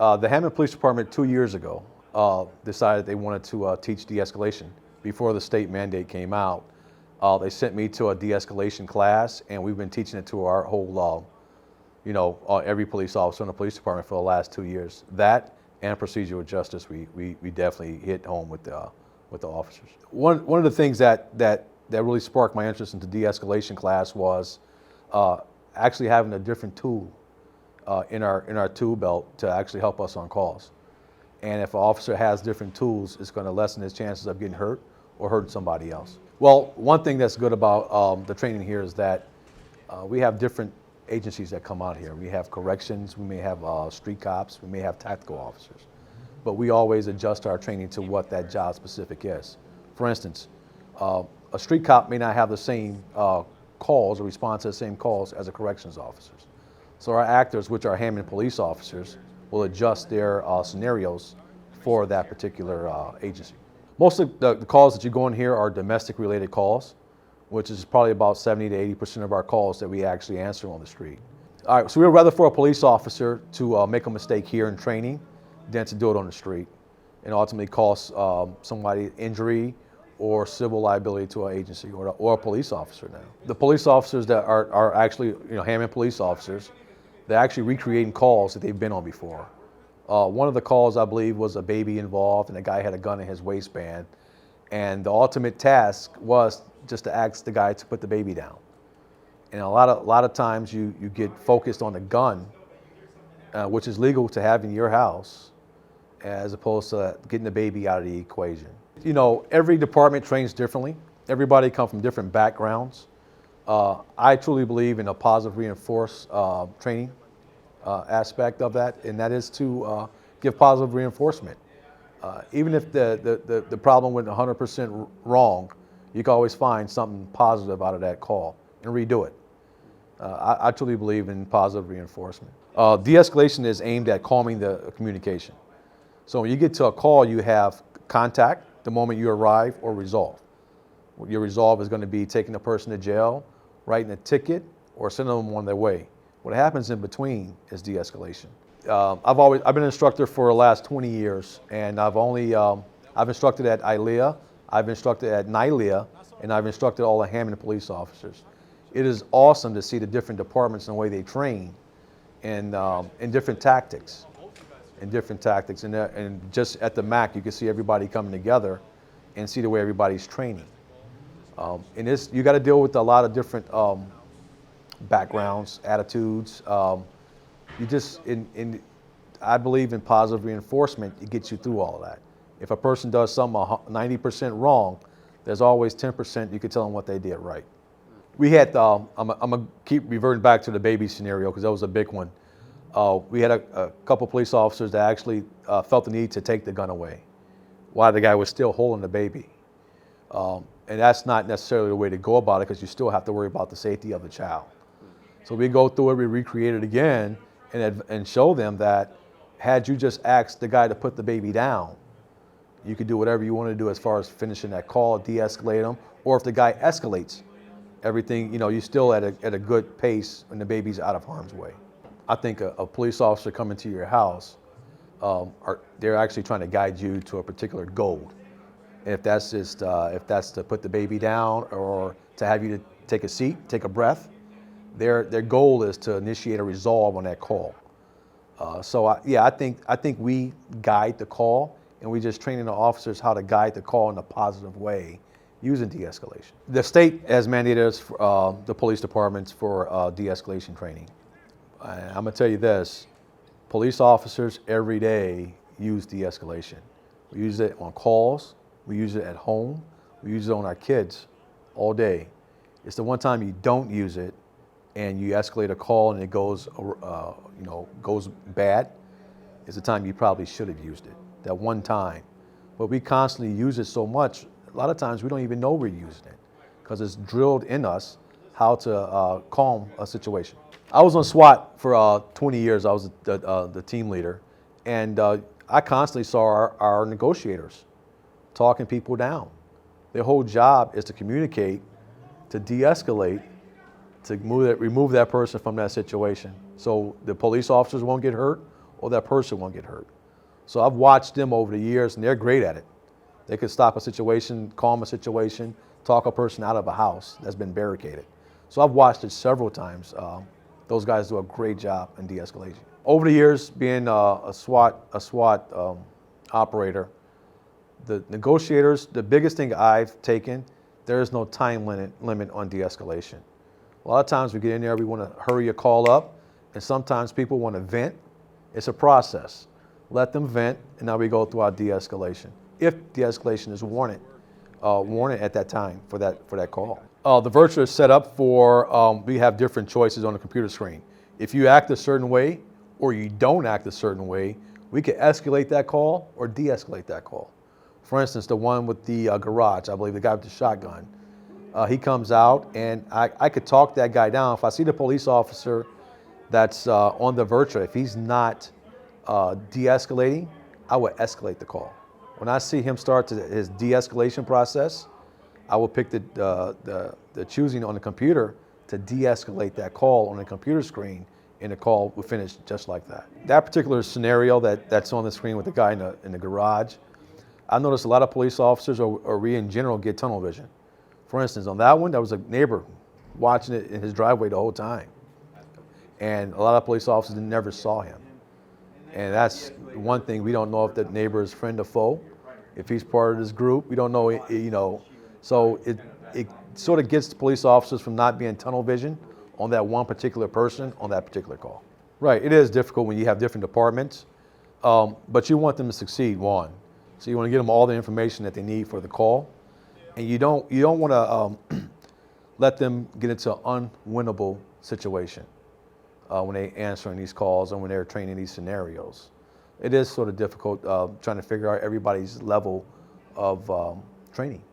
The Hammond Police Department 2 years ago decided they wanted to teach de-escalation. Before the state mandate came out, they sent me to a de-escalation class, and we've been teaching it to our whole, every police officer in the police department for the last 2 years. That and procedural justice, we definitely hit home with the officers. One of the things that really sparked my interest into de-escalation class was actually having a different tool in our tool belt to actually help us on calls. And if an officer has different tools, it's going to lessen his chances of getting hurt or hurting somebody else. Well, one thing that's good about the training here is that we have different agencies that come out here. We have corrections, we may have street cops, we may have tactical officers. But we always adjust our training to what that job specific is. For instance, a street cop may not have the same calls or respond to the same calls as a corrections officers. So our actors, which are Hammond police officers, will adjust their scenarios for that particular agency. Most of the calls that you go in here are domestic related calls, which is probably about 70 to 80% of our calls that we actually answer on the street. All right, so we would rather for a police officer to make a mistake here in training than to do it on the street and ultimately cause somebody injury or civil liability to our agency or a police officer now. The police officers that are actually, Hammond police officers, they're actually recreating calls that they've been on before. One of the calls, I believe, was a baby involved and the guy had a gun in his waistband. And the ultimate task was just to ask the guy to put the baby down. And a lot of times you get focused on the gun, which is legal to have in your house, as opposed to getting the baby out of the equation. Every department trains differently. Everybody comes from different backgrounds. I truly believe in a positive reinforce training aspect of that, and that is to give positive reinforcement. Even if the problem went 100% wrong, you can always find something positive out of that call and redo it. I truly believe in positive reinforcement. De-escalation is aimed at calming the communication. So when you get to a call, you have contact the moment you arrive or resolve. Your resolve is going to be taking the person to jail, writing a ticket, or sending them on their way. What happens in between is de-escalation. I've been an instructor for the last 20 years, and I've instructed at ILEA, I've instructed at NWI, and I've instructed all the Hammond police officers. It is awesome to see the different departments and the way they train in different tactics. And just at the MAAC, you can see everybody coming together and see the way everybody's training. And you got to deal with a lot of different backgrounds, attitudes. I believe in positive reinforcement. It gets you through all of that. If a person does something 90% wrong, there's always 10% you can tell them what they did right. We had, I'm gonna keep reverting back to the baby scenario because that was a big one. We had a couple police officers that actually felt the need to take the gun away while the guy was still holding the baby. And that's not necessarily the way to go about it because you still have to worry about the safety of the child. So we go through it, we recreate it again and show them that had you just asked the guy to put the baby down, you could do whatever you want to do as far as finishing that call, de-escalate them, or if the guy escalates, everything, you're still at a good pace when the baby's out of harm's way. I think a police officer coming to your house, they're actually trying to guide you to a particular goal. And if that's to put the baby down or to have you to take a seat, take a breath, their goal is to initiate a resolve on that call. I think we guide the call, and we just training the officers how to guide the call in a positive way using de-escalation. The state has mandated us, the police departments, for de-escalation training. I'm gonna tell you this, police officers every day use de-escalation. We use it on calls, we use it at home, we use it on our kids all day. It's the one time you don't use it and you escalate a call and it goes, goes bad, is the time you probably should have used it, that one time. But we constantly use it so much, a lot of times we don't even know we're using it because it's drilled in us how to calm a situation. I was on SWAT for 20 years. I was the team leader, and I constantly saw our negotiators talking people down. Their whole job is to communicate, to de-escalate, to remove that person from that situation. So the police officers won't get hurt or that person won't get hurt. So I've watched them over the years, and they're great at it. They can stop a situation, calm a situation, talk a person out of a house that's been barricaded. So I've watched it several times. Those guys do a great job in de-escalation. Over the years, being a SWAT operator, the negotiators, the biggest thing I've taken, there is no time limit on de-escalation. A lot of times we get in there, we want to hurry a call up, and sometimes people want to vent. It's a process. Let them vent, and now we go through our de-escalation. If de-escalation is warranted at that time for that call. The virtual is set up for, we have different choices on the computer screen. If you act a certain way, or you don't act a certain way, we can escalate that call or de-escalate that call. For instance, the one with the garage, I believe the guy with the shotgun, he comes out, and I could talk that guy down. If I see the police officer that's on the virtual, if he's not de-escalating, I would escalate the call. When I see him start his de-escalation process, I will pick the choosing on the computer to de-escalate that call on the computer screen, and the call will finish just like that. That particular scenario that's on the screen with the guy in the garage, I noticed a lot of police officers, or we in general, get tunnel vision. For instance, on that one, there was a neighbor watching it in his driveway the whole time. And a lot of police officers never saw him. And that's one thing, we don't know if that neighbor is friend or foe. If he's part of this group, we don't know, you know. So it sort of gets the police officers from not being tunnel vision on that one particular person on that particular call. Right, it is difficult when you have different departments, but you want them to succeed, one. So you want to give them all the information that they need for the call, and you don't want to let them get into an unwinnable situation when they're answering these calls and when they're training these scenarios. It is sort of difficult trying to figure out everybody's level of training.